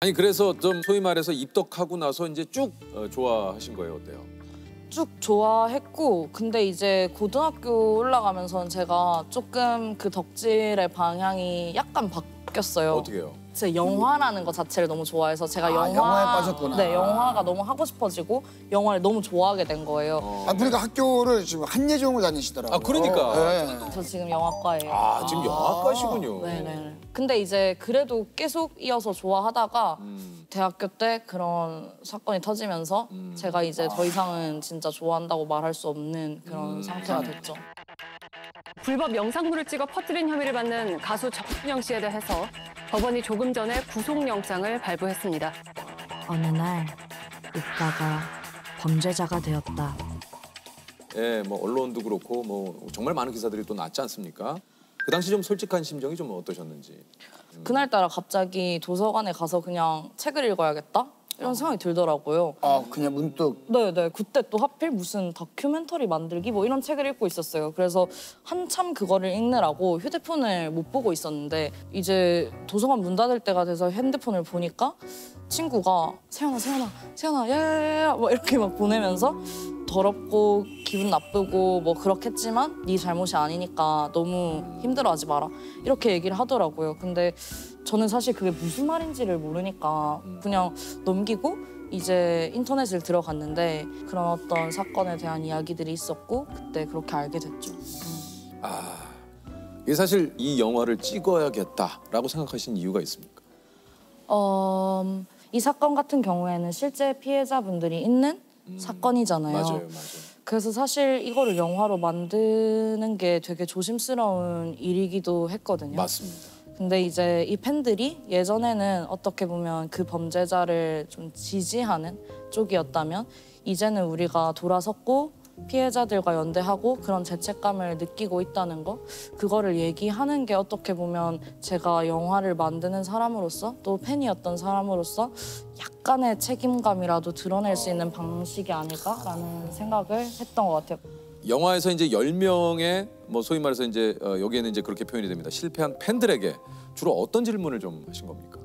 아니 그래서 좀 소위 말해서 입덕하고 나서 이제 쭉 좋아하신 거예요, 어때요? 쭉 좋아했고 근데 이제 고등학교 올라가면서는 제가 조금 그 덕질의 방향이 약간 바뀌었어요. 어떻게요? 제 영화라는 것 자체를 너무 좋아해서 제가 영화에 빠졌구나. 네, 영화가 너무 하고 싶어지고 영화를 너무 좋아하게 된 거예요. 그러니까 학교를 지금 한예종을 다니시더라고요. 아, 그러니까. 네. 저 지금 영화과예요. 아, 지금 영화과시군요. 네네. 근데 이제 그래도 계속 이어서 좋아하다가 대학교 때 그런 사건이 터지면서 제가 이제 더 이상은 진짜 좋아한다고 말할 수 없는 그런 상태가 됐죠. 불법 영상물을 찍어 퍼뜨린 혐의를 받는 가수 정준영 씨에 대해서 법원이 조금 전에 구속영장을 발부했습니다. 어느 날 오빠가 범죄자가 되었다. 예, 뭐 언론도 그렇고 뭐 정말 많은 기사들이 또 났지 않습니까? 그 당시 좀 솔직한 심정이 좀 어떠셨는지. 그날따라 갑자기 도서관에 가서 그냥 책을 읽어야겠다? 이런 생각이 들더라고요. 그냥 문득. 네네. 그때 또 하필 무슨 다큐멘터리 만들기 뭐 이런 책을 읽고 있었어요. 그래서 한참 그거를 읽느라고 휴대폰을 못 보고 있었는데 이제 도서관 문 닫을 때가 돼서 핸드폰을 보니까 친구가 세연아 야야야야 뭐 이렇게 막 보내면서 더럽고 기분 나쁘고 뭐 그렇겠지만 네 잘못이 아니니까 너무 힘들어하지 마라 이렇게 얘기를 하더라고요. 근데 저는 사실 그게 무슨 말인지를 모르니까 그냥 넘기고 이제 인터넷을 들어갔는데 그런 어떤 사건에 대한 이야기들이 있었고 그때 그렇게 알게 됐죠. 이게 사실 이 영화를 찍어야겠다라고 생각하신 이유가 있습니까? 이 사건 같은 경우에는 실제 피해자분들이 있는 사건이잖아요. 맞아요. 그래서 사실 이거를 영화로 만드는 게 되게 조심스러운 일이기도 했거든요. 맞습니다. 근데 이제 이 팬들이 예전에는 어떻게 보면 그 범죄자를 좀 지지하는 쪽이었다면 이제는 우리가 돌아섰고 피해자들과 연대하고 그런 죄책감을 느끼고 있다는 거 그거를 얘기하는 게 어떻게 보면 제가 영화를 만드는 사람으로서 또 팬이었던 사람으로서 약간의 책임감이라도 드러낼 수 있는 방식이 아닐까라는 생각을 했던 것 같아요. 영화에서 이제 10명의 뭐 소위 말해서 이제 여기에는 이제 그렇게 표현이 됩니다. 실패한 팬들에게 주로 어떤 질문을 좀 하신 겁니까?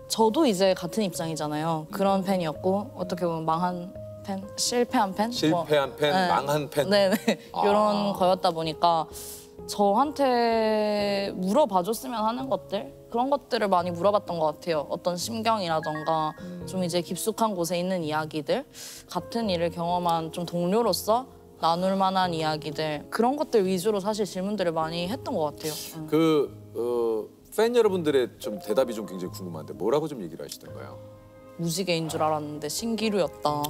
저도 이제 같은 입장이잖아요. 그런 팬이었고 어떻게 보면 망한 팬, 실패한 팬, 실패한 팬, 네. 망한 팬. 네네 이런 거였다 보니까 저한테 물어봐줬으면 하는 것들 그런 것들을 많이 물어봤던 것 같아요. 어떤 심경이라던가 좀 이제 깊숙한 곳에 있는 이야기들 같은 일을 경험한 좀 동료로서 나눌 만한 이야기들 그런 것들 위주로 사실 질문들을 많이 했던 것 같아요. 팬 여러분들의 좀 대답이 좀 굉장히 궁금한데 뭐라고 좀 얘기를 하시던가요? 무지개인 줄 알았는데 신기루였다.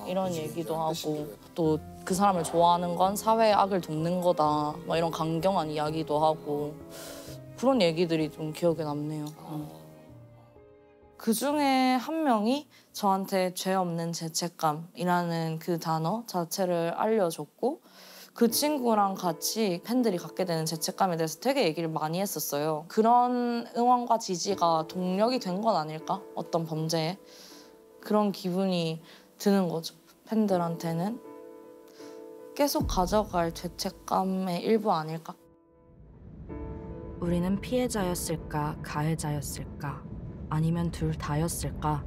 이런 얘기도 하고 또 그 사람을 좋아하는 건 사회의 악을 돕는 거다. 막 이런 강경한 이야기도 하고 그런 얘기들이 좀 기억에 남네요. 그중에 한 명이 저한테 죄 없는 죄책감이라는 그 단어 자체를 알려줬고 그 친구랑 같이 팬들이 갖게 되는 죄책감에 대해서 되게 얘기를 많이 했었어요. 그런 응원과 지지가 동력이 된 건 아닐까? 어떤 범죄에. 그런 기분이 드는 거죠. 팬들한테는 계속 가져갈 죄책감의 일부 아닐까? 우리는 피해자였을까, 가해자였을까, 아니면 둘 다였을까?